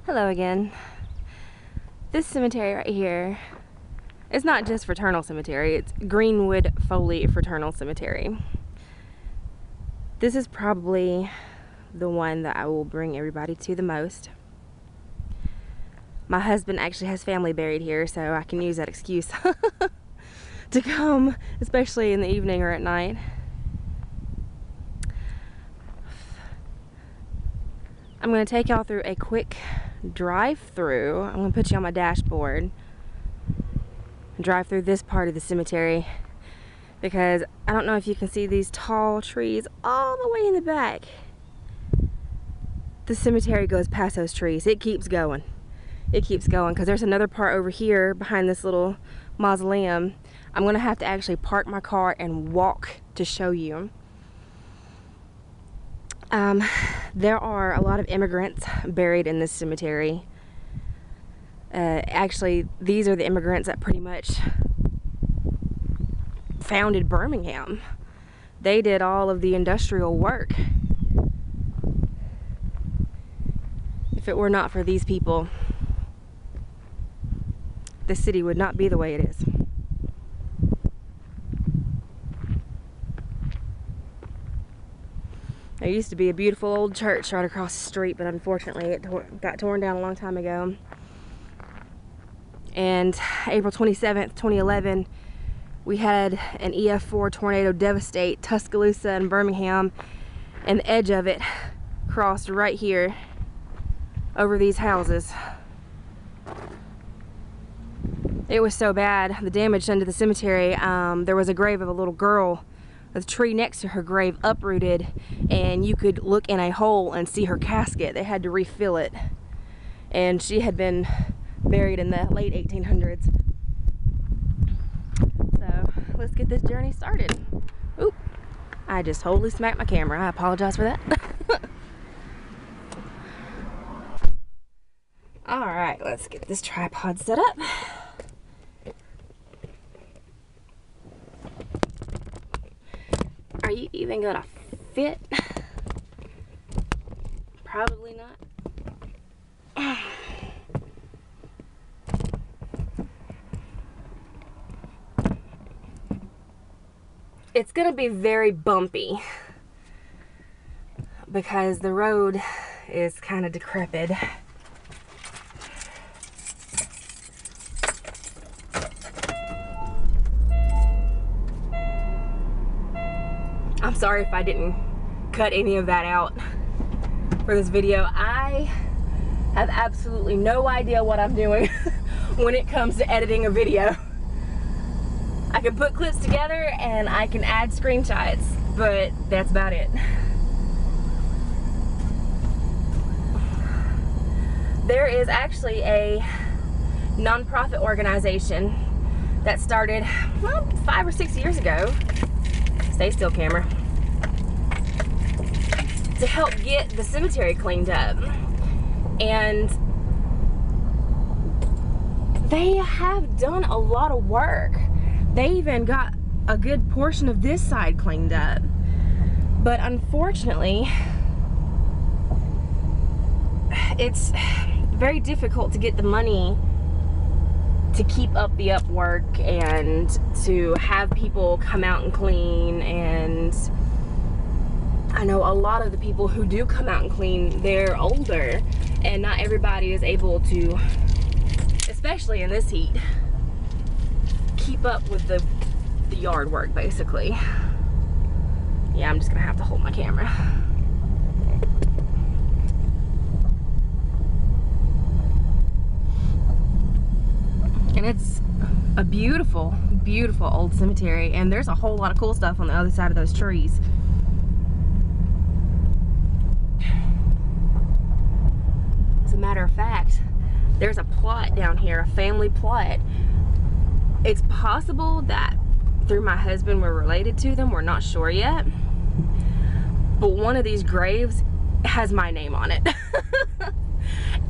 Hello again. This cemetery right here is not just Fraternal Cemetery, it's Greenwood-Foley-Fraternal Cemetery. This is probably the one that I will bring everybody to the most. My husband actually has family buried here, so I can use that excuse to come, especially in the evening or at night. I'm going to take y'all through a quick drive-through. I'm going to put you on my dashboard and drive through this part of the cemetery, because I don't know if you can see these tall trees all the way in the back. The cemetery goes past those trees. It keeps going. It keeps going, because there's another part over here behind this little mausoleum. I'm going to have to actually park my car and walk to show you. There are a lot of immigrants buried in this cemetery. Actually, these are the immigrants that pretty much founded Birmingham. They did all of the industrial work. If it were not for these people, the city would not be the way it is. There used to be a beautiful old church right across the street, but unfortunately it got torn down a long time ago. And April 27th, 2011, we had an EF4 tornado devastate Tuscaloosa and Birmingham, and the edge of it crossed right here over these houses. It was so bad, the damage done to the cemetery. There was a grave of a little girl. The tree next to her grave uprooted, and you could look in a hole and see her casket. They had to refill it, and she had been buried in the late 1800s. So let's get this journey started. Oop, I just totally smacked my camera. I apologize for that. All right, let's get this tripod set up. Are you even gonna fit? Probably not. It's gonna be very bumpy because the road is kind of decrepit. I'm sorry if I didn't cut any of that out for this video. I have absolutely no idea what I'm doing when it comes to editing a video. I can put clips together and I can add screenshots, but that's about it. There is actually a non-profit organization that started 5 or 6 years ago. Stay still, camera. To help get the cemetery cleaned up. And they have done a lot of work. They even got a good portion of this side cleaned up. But unfortunately, it's very difficult to get the money to keep up the work and to have people come out and clean. And I know a lot of the people who do come out and clean, they're older, and not everybody is able to, especially in this heat, keep up with the yard work, basically. Yeah, I'm just gonna have to hold my camera. And it's a beautiful, beautiful old cemetery, and there's a whole lot of cool stuff on the other side of those trees. As a matter of fact, there's a plot down here, a family plot. It's possible that through my husband we're related to them, we're not sure yet. But one of these graves has my name on it.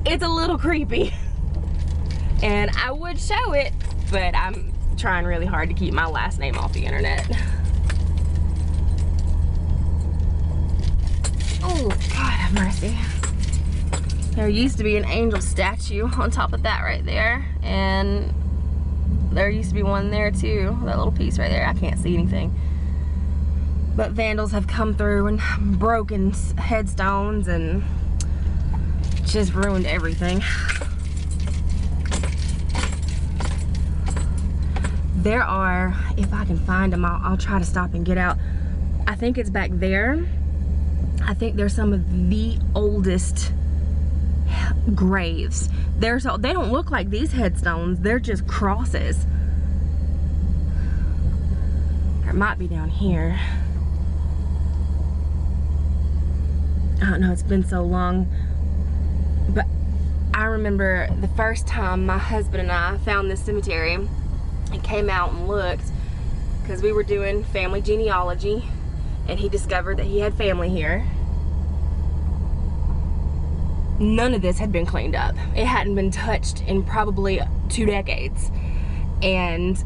It's a little creepy. And I would show it, but I'm trying really hard to keep my last name off the internet. Oh, God have mercy. There used to be an angel statue on top of that right there, and there used to be one there too, that little piece right there. I can't see anything. But vandals have come through and broken headstones and just ruined everything. There are, if I can find them, I'll try to stop and get out. I think it's back there. I think there's some of the oldest graves. They don't look like these headstones. They're just crosses. Or it might be down here. I don't know, it's been so long. But I remember the first time my husband and I found this cemetery and came out and looked, because we were doing family genealogy, and he discovered that he had family here. None of this had been cleaned up. It hadn't been touched in probably 2 decades. And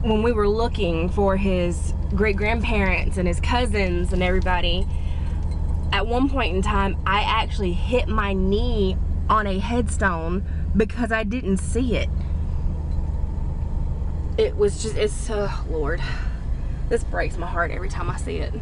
when we were looking for his great-grandparents and his cousins and everybody, at one point in time, I actually hit my knee on a headstone because I didn't see it. It was just, it's, Lord. This breaks my heart every time I see it.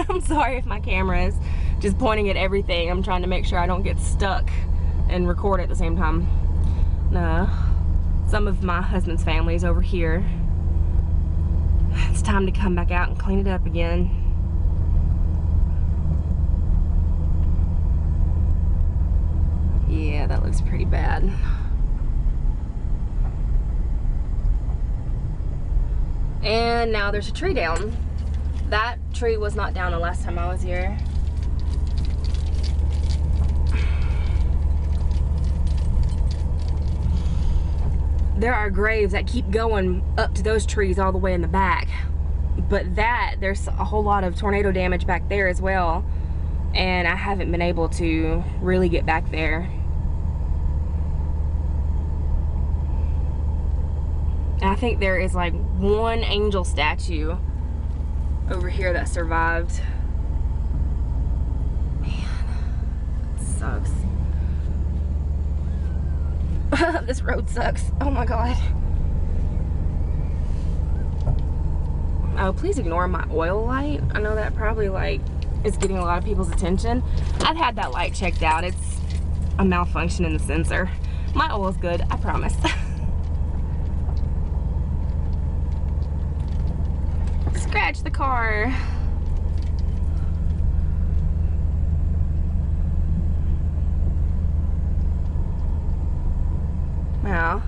I'm sorry if my camera is just pointing at everything. I'm trying to make sure I don't get stuck and record at the same time. Some of my husband's family is over here. It's time to come back out and clean it up again. Yeah, that looks pretty bad. And now there's a tree down. That tree was not down the last time I was here. There are graves that keep going up to those trees all the way in the back. But there's a whole lot of tornado damage back there as well. And I haven't been able to really get back there. And I think there is like one angel statue over here that survived. Man, it sucks. This road sucks. Oh my God. Oh, please ignore my oil light. I know that probably like is getting a lot of people's attention. I've had that light checked out. It's a malfunction in the sensor. My oil is good, I promise. Scratch the car. Now,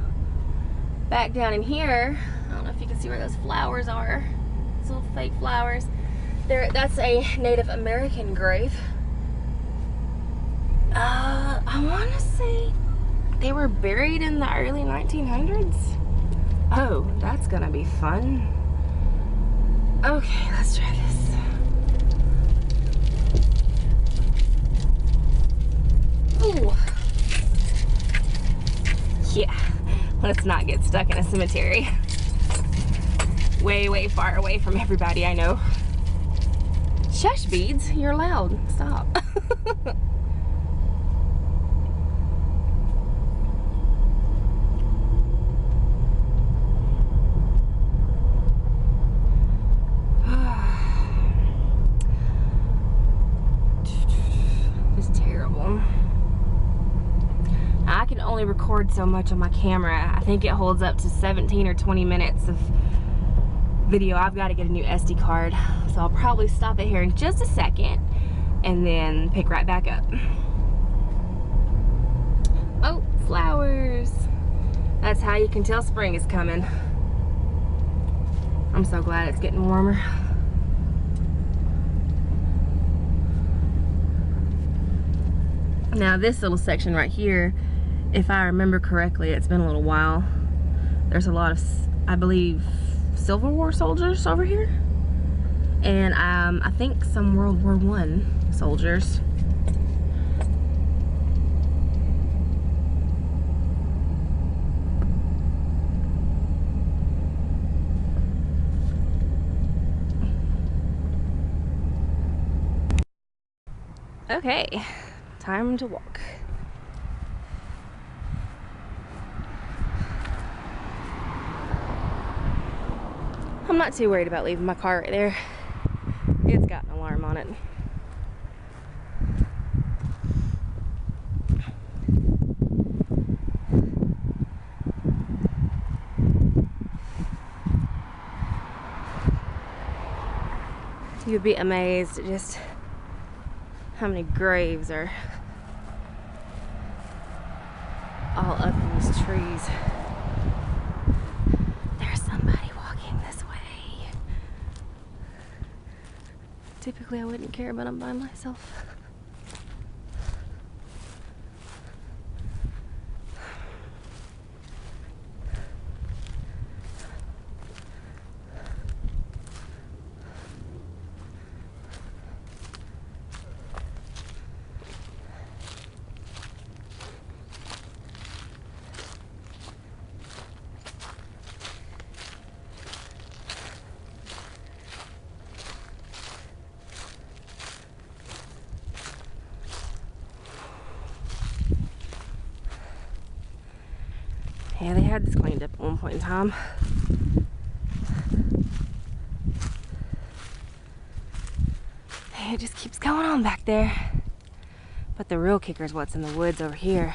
back down in here, I don't know if you can see where those flowers are. Those little fake flowers. That's a Native American grave. I want to say they were buried in the early 1900s. Oh, that's gonna be fun. Okay, let's try this. Ooh. Yeah, let's not get stuck in a cemetery. Way, way far away from everybody I know. Shush, beads, you're loud. Stop. I can only record so much on my camera. I think it holds up to 17 or 20 minutes of video. I've got to get a new SD card, so I'll probably stop it here in just a second and then pick right back up. Oh, flowers. That's how you can tell spring is coming. I'm so glad it's getting warmer. Now this little section right here, if I remember correctly, it's been a little while. There's a lot of, I believe, Civil War soldiers over here. And I think some World War I soldiers. Okay, time to walk. I'm not too worried about leaving my car right there. It's got an alarm on it. You'd be amazed at just how many graves are all up in these trees. There's somebody walking this way. Typically I wouldn't care, but I'm by myself. Yeah, they had this cleaned up at one point in time. It just keeps going on back there. But the real kicker is what's in the woods over here.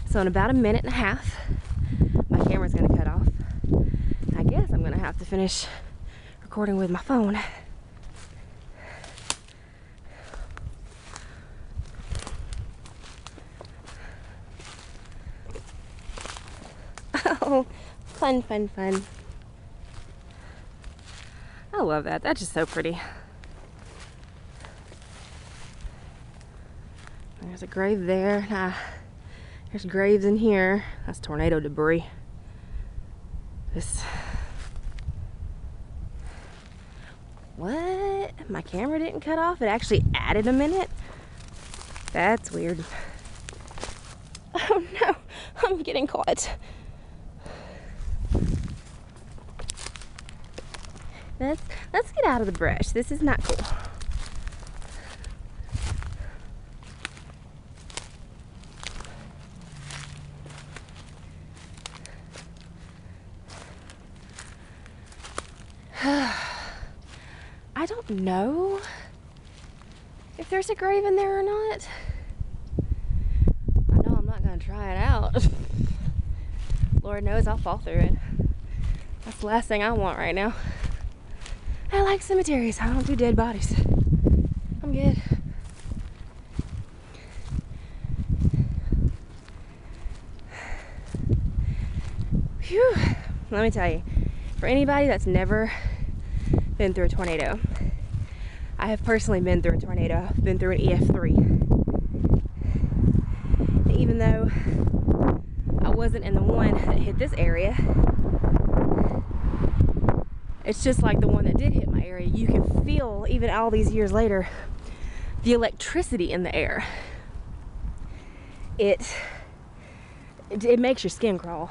So in about a minute and a half, my camera's gonna cut off. I guess I'm gonna have to finish recording with my phone. Oh, fun, fun, fun. I love that. That's just so pretty. There's a grave there. There's graves in here. That's tornado debris. What? My camera didn't cut off? It actually added a minute? That's weird. Oh no, I'm getting caught. Let's get out of the brush. This is not cool. I don't know if there's a grave in there or not. I know I'm not gonna try it out. Lord knows I'll fall through it. That's the last thing I want right now. I like cemeteries. I don't do dead bodies. I'm good. Phew. Let me tell you, for anybody that's never been through a tornado, I have personally been through a tornado. I've been through an EF3. And even though I wasn't in the one that hit this area, it's just like the one that did hit my area. You can feel, even all these years later, the electricity in the air. It makes your skin crawl.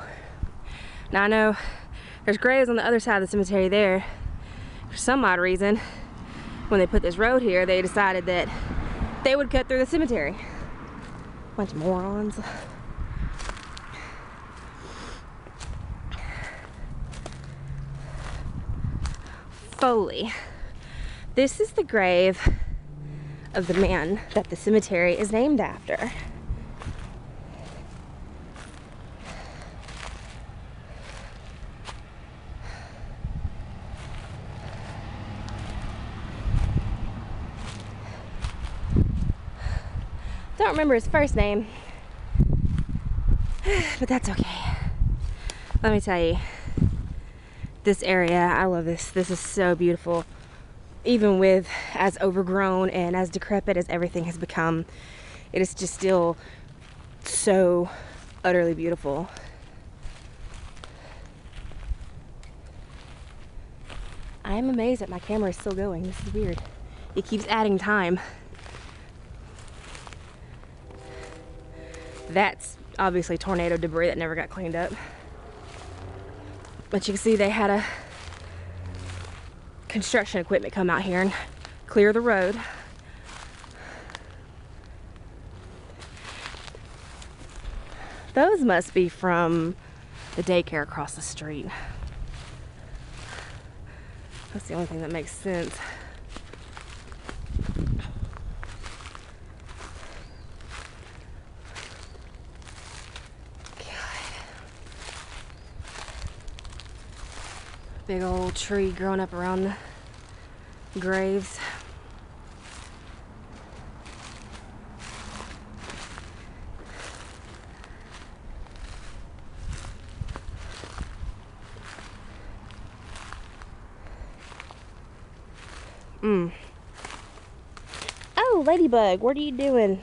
Now I know there's graves on the other side of the cemetery there. For some odd reason, when they put this road here, they decided that they would cut through the cemetery. Bunch of morons. Foley. This is the grave of the man that the cemetery is named after. Don't remember his first name, but that's okay. Let me tell you, this area, I love this. This is so beautiful. Even with as overgrown and as decrepit as everything has become, it is just still so utterly beautiful. I am amazed that my camera is still going. This is weird. It keeps adding time. That's obviously tornado debris that never got cleaned up. But you can see they had a construction equipment come out here and clear the road. Those must be from the daycare across the street. That's the only thing that makes sense. Big old tree growing up around the graves. Oh, ladybug, what are you doing?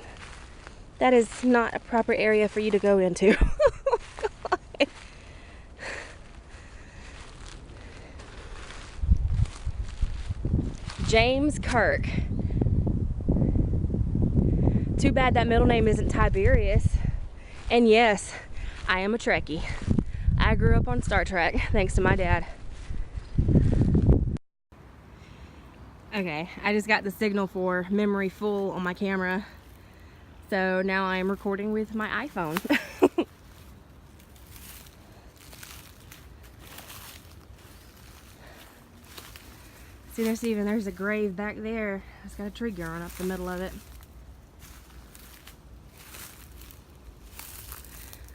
That is not a proper area for you to go into. God. James Kirk. Too bad that middle name isn't Tiberius. And yes, I am a Trekkie. I grew up on Star Trek thanks to my dad. Okay, I just got the signal for memory full on my camera. So now I am recording with my iPhone. See, there's a grave back there. It's got a tree growing up the middle of it.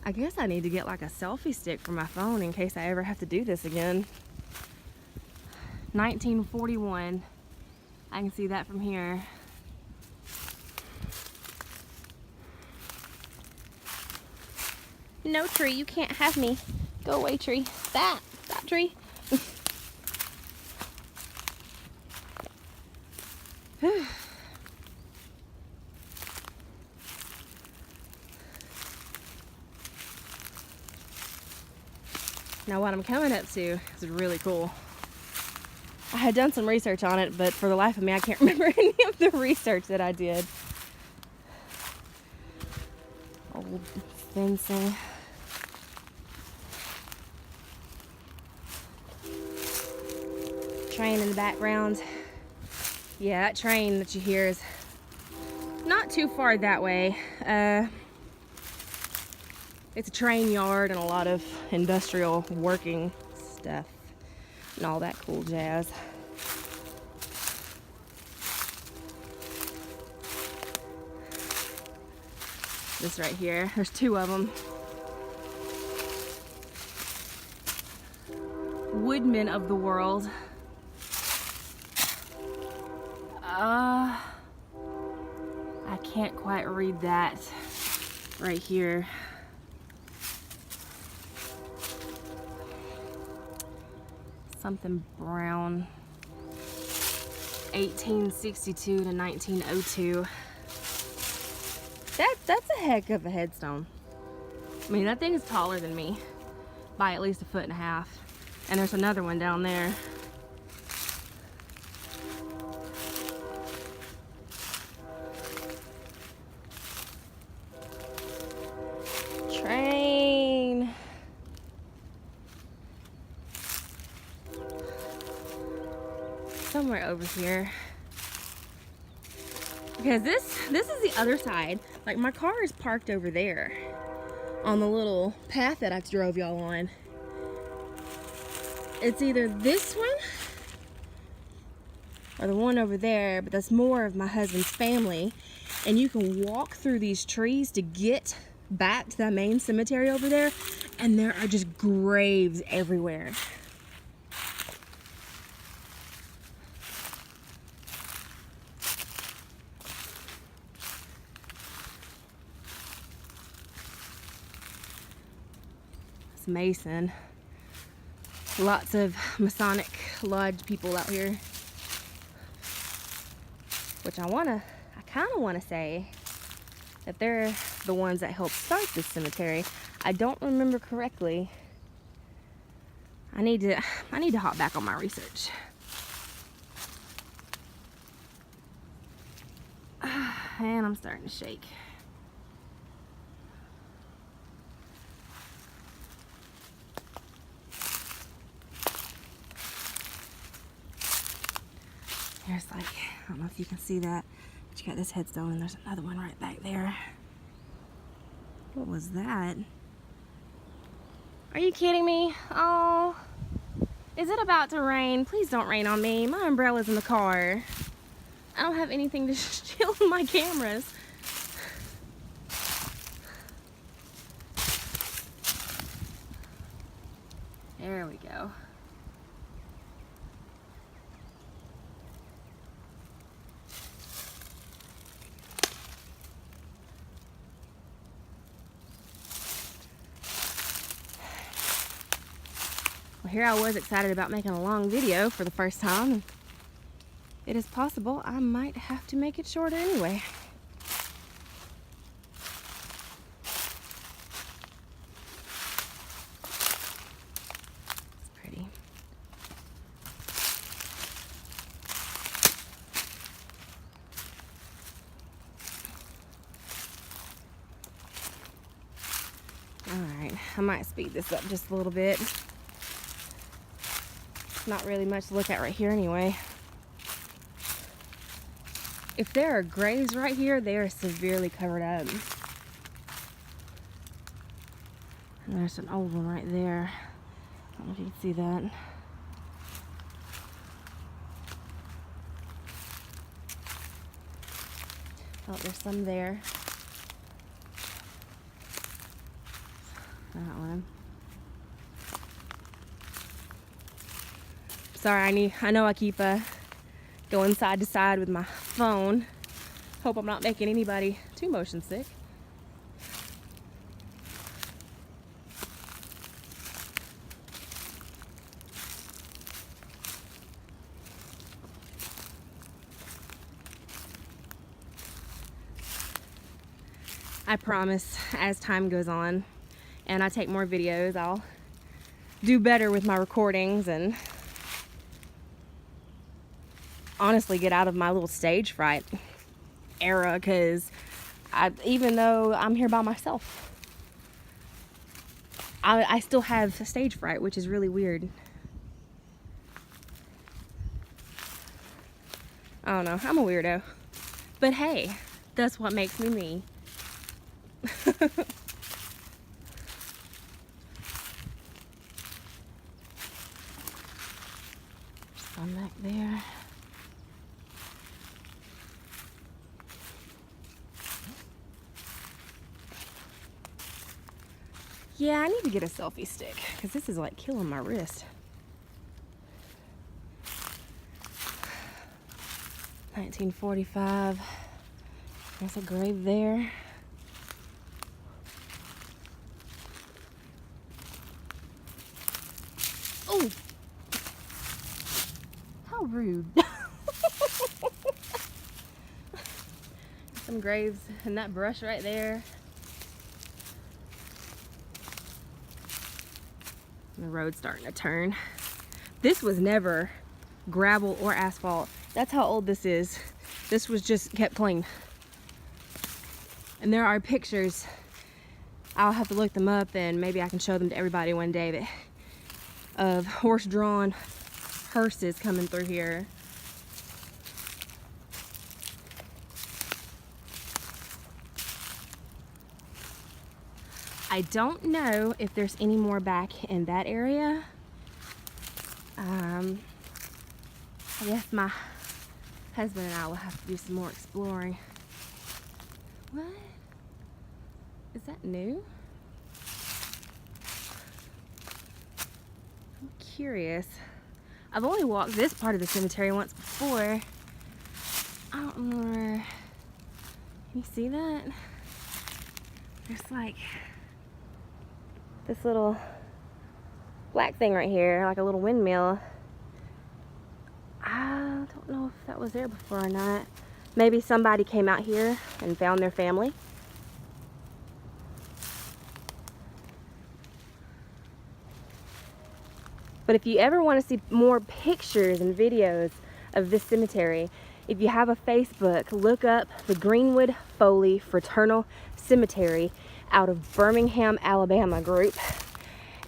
I guess I need to get like a selfie stick for my phone in case I ever have to do this again. 1941. I can see that from here. No, tree, you can't have me. Go away, tree. Stop, tree. Now what I'm coming up to is really cool. I had done some research on it, but for the life of me, I can't remember any of the research that I did. Old fencing. Train in the background. Yeah, that train that you hear is not too far that way. It's a train yard and a lot of industrial working stuff and all that cool jazz. This right here, there's two of them. Woodmen of the world. I can't quite read that right here. Something Brown, 1862 to 1902. That's a heck of a headstone. I mean, that thing is taller than me by at least 1.5 feet. And there's another one down there. Train. Somewhere over here. Because this is the other side. Like, my car is parked over there on the little path that I drove y'all on. It's either this one or the one over there, but that's more of my husband's family. And you can walk through these trees to get back to that main cemetery over there, and there are just graves everywhere. It's Mason. Lots of Masonic Lodge people out here. Which I kind of want to say that they're the ones that helped start this cemetery. I don't remember correctly. I need to hop back on my research. And I'm starting to shake. know if you can see that, but you got this headstone and there's another one right back there. What was that? Are you kidding me? Oh, is it about to rain? Please don't rain on me. My umbrella's in the car. I don't have anything to shield my cameras. There we go. Well, here I was excited about making a long video for the first time. It is possible I might have to make it shorter anyway. It's pretty. Alright, I might speed this up just a little bit. Not really much to look at right here anyway. If there are graves right here, they are severely covered up. And there's an old one right there. I don't know if you can see that. Oh, there's some there. That one. Sorry, I know I keep going side to side with my phone. Hope I'm not making anybody too motion sick. I promise, as time goes on and I take more videos, I'll do better with my recordings and honestly get out of my little stage fright era, because even though I'm here by myself, I still have stage fright, which is really weird. I don't know, I'm a weirdo, but hey, that's what makes me me. Some back there. Yeah, I need to get a selfie stick because this is like killing my wrist. 1945. There's a grave there. Oh! How rude. Some graves and that brush right there. The road's starting to turn. This was never gravel or asphalt. That's how old this is. This was just kept clean. And there are pictures. I'll have to look them up and maybe I can show them to everybody one day that, of horse-drawn hearses coming through here. I don't know if there's any more back in that area. I guess my husband and I will have to do some more exploring. What? Is that new? I'm curious. I've only walked this part of the cemetery once before. I don't remember. Can you see that? There's like this little black thing right here, like a little windmill. I don't know if that was there before or not. Maybe somebody came out here and found their family. But if you ever want to see more pictures and videos of this cemetery, if you have a Facebook, look up the Greenwood-Foley-Fraternal Cemetery out of Birmingham, Alabama group.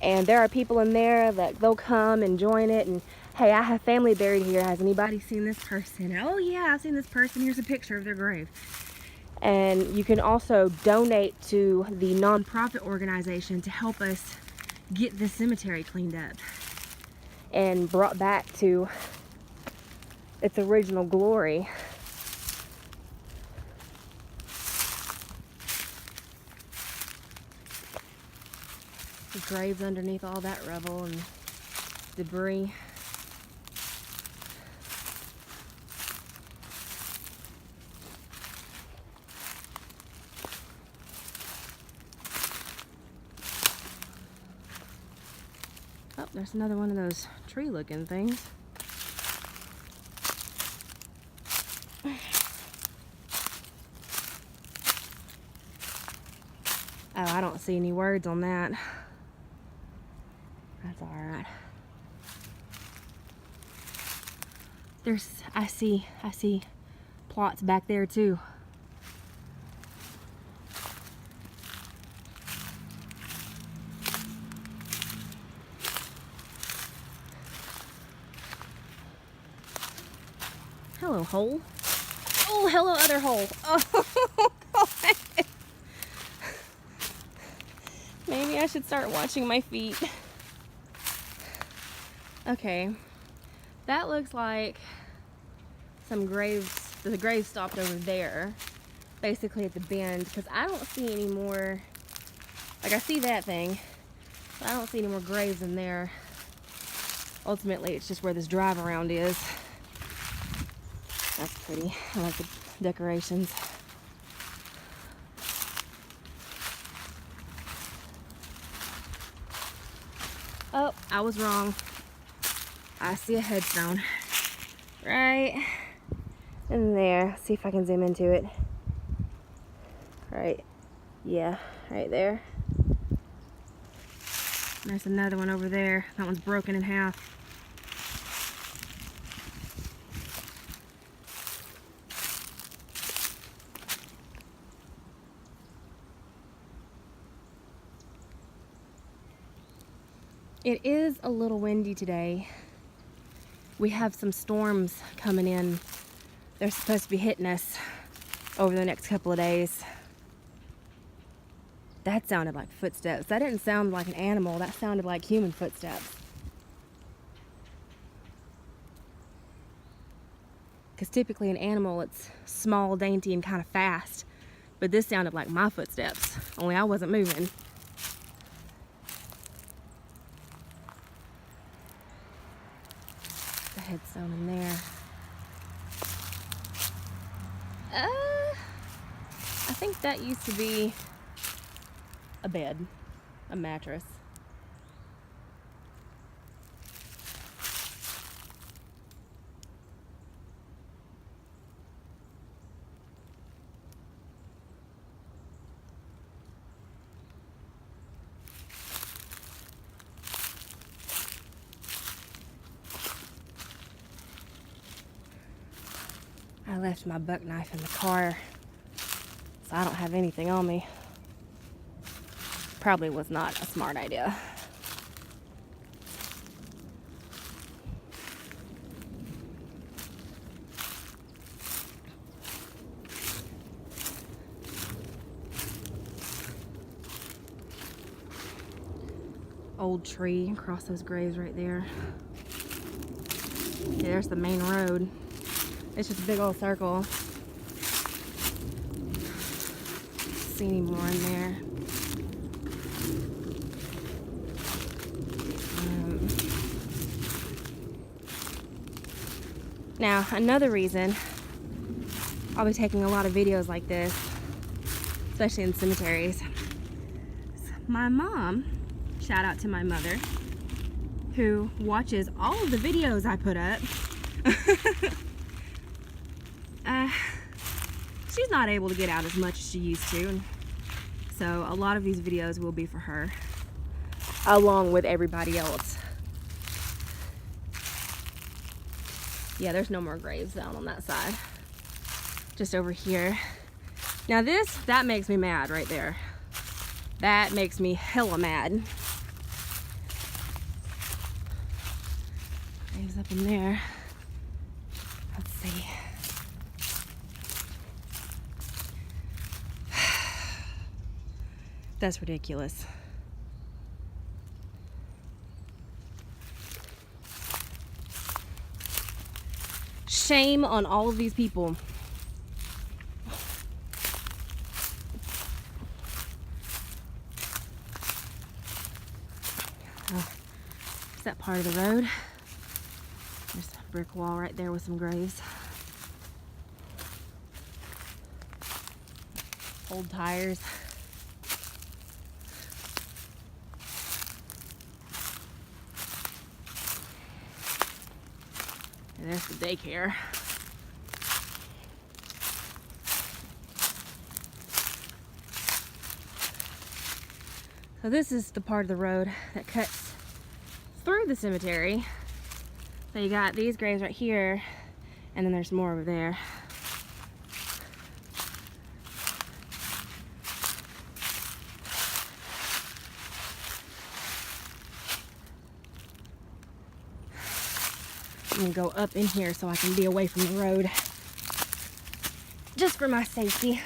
And there are people in there that they'll come and join it and Hey, I have family buried here. Has anybody seen this person? Oh yeah, I've seen this person. Here's a picture of their grave. And you can also donate to the nonprofit organization to help us get the cemetery cleaned up and brought back to its original glory. The graves underneath all that rubble and debris. Oh, there's another one of those tree-looking things. Oh, I don't see any words on that. That's all right. I see plots back there too. Hello, hole. Oh, hello, other hole. Oh, God. Maybe I should start watching my feet. Okay, that looks like some graves. The grave stopped over there, basically at the bend, because I don't see any more. Like, I see that thing, but I don't see any more graves in there. Ultimately, it's just where this drive around is. That's pretty. I like the decorations. Oh, I was wrong. I see a headstone right in there. Let's see if I can zoom into it. Right, yeah, right there. There's another one over there. That one's broken in half. It is a little windy today. We have some storms coming in. They're supposed to be hitting us over the next couple of days. That sounded like footsteps. That didn't sound like an animal. That sounded like human footsteps. Because typically an animal, it's small, dainty, and kind of fast. But this sounded like my footsteps, only I wasn't moving. The headstone in there. I think that used to be a bed, a mattress. I left my buck knife in the car, so I don't have anything on me. Probably was not a smart idea. Old tree across those graves right there. Yeah, there's the main road. It's just a big old circle. See any more in there? Now, another reason I'll be taking a lot of videos like this, especially in cemeteries. My mom, shout out to my mother, who watches all of the videos I put up. She's not able to get out as much as she used to, so a lot of these videos will be for her, along with everybody else. Yeah, there's no more graves down on that side. Just over here. Now that makes me mad right there. That makes me hella mad. Graves graves up in there. Let's see. That's ridiculous. Shame on all of these people. Is that part of the road? There's a brick wall right there with some graves. Old tires. And there's the daycare. So this is the part of the road that cuts through the cemetery. So you got these graves right here, and then there's more over there. I'm gonna go up in here so I can be away from the road, just for my safety.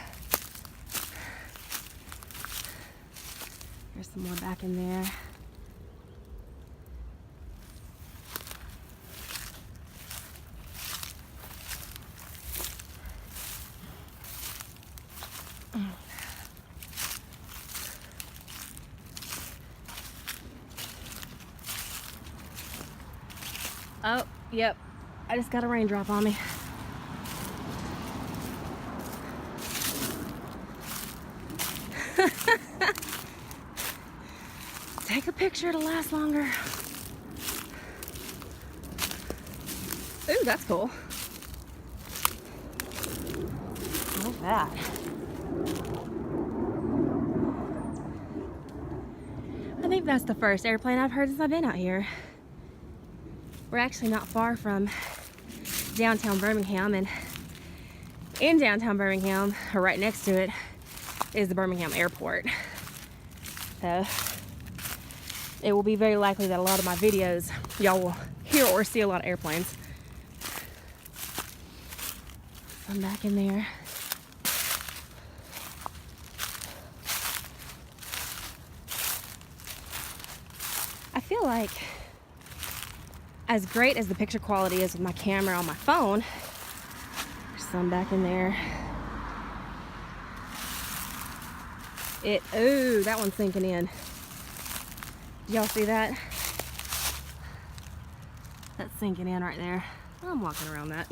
There's some more back in there. Oh, yep. I just got a raindrop on me. Take a picture to last longer. Ooh, that's cool. Look at that. I think that's the first airplane I've heard since I've been out here. We're actually not far from downtown Birmingham, and in downtown Birmingham, or right next to it, is the Birmingham airport. So it will be very likely that a lot of my videos, y'all will hear or see a lot of airplanes. I'm back in there. I feel like, as great as the picture quality is with my camera on my phone, there's some back in there. Ooh, that one's sinking in. Y'all see that? That's sinking in right there. I'm walking around that.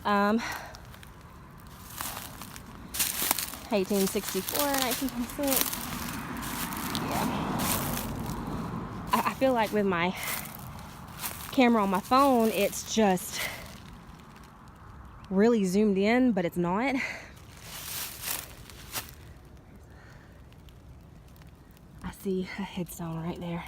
1864, 1926. Yeah. I feel like with my camera on my phone, it's just really zoomed in, but it's not. I see a headstone right there.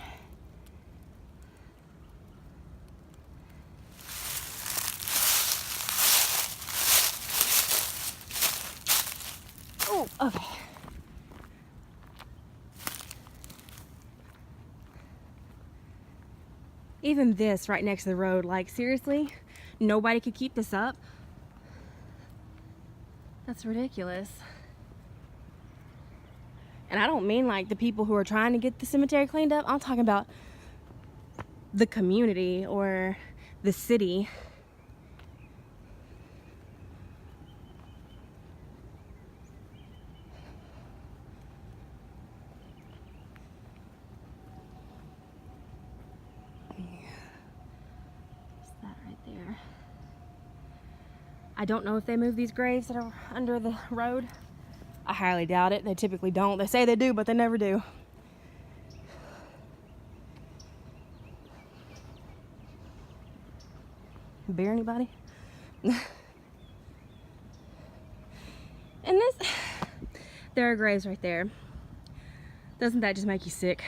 Oh, okay. Even this right next to the road, like seriously, nobody could keep this up. That's ridiculous. And I don't mean like the people who are trying to get the cemetery cleaned up. I'm talking about the community or the city. I don't know if they move these graves that are under the road. I highly doubt it. They typically don't. They say they do, but they never do. Beer, anybody? And this, there are graves right there. Doesn't that just make you sick?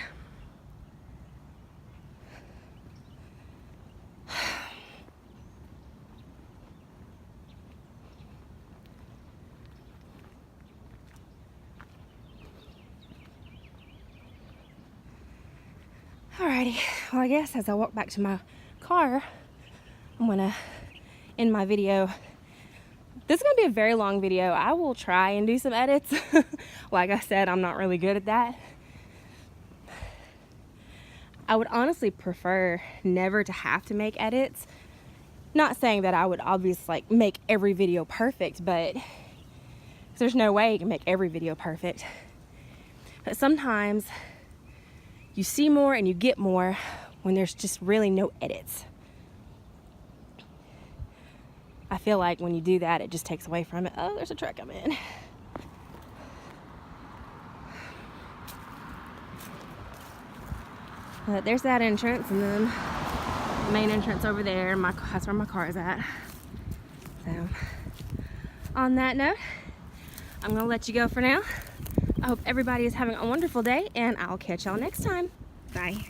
Alrighty, well I guess as I walk back to my car, I'm gonna end my video. This is gonna be a very long video. I will try and do some edits. Like I said, I'm not really good at that. I would honestly prefer never to have to make edits. Not saying that I would obviously like make every video perfect, but there's no way you can make every video perfect. But sometimes you see more and you get more when there's just really no edits. I feel like when you do that, it just takes away from it. Oh, there's a truck I'm in. But there's that entrance, and then the main entrance over there. That's where my car is at. So, on that note, I'm gonna let you go for now. I hope everybody is having a wonderful day, and I'll catch y'all next time. Bye.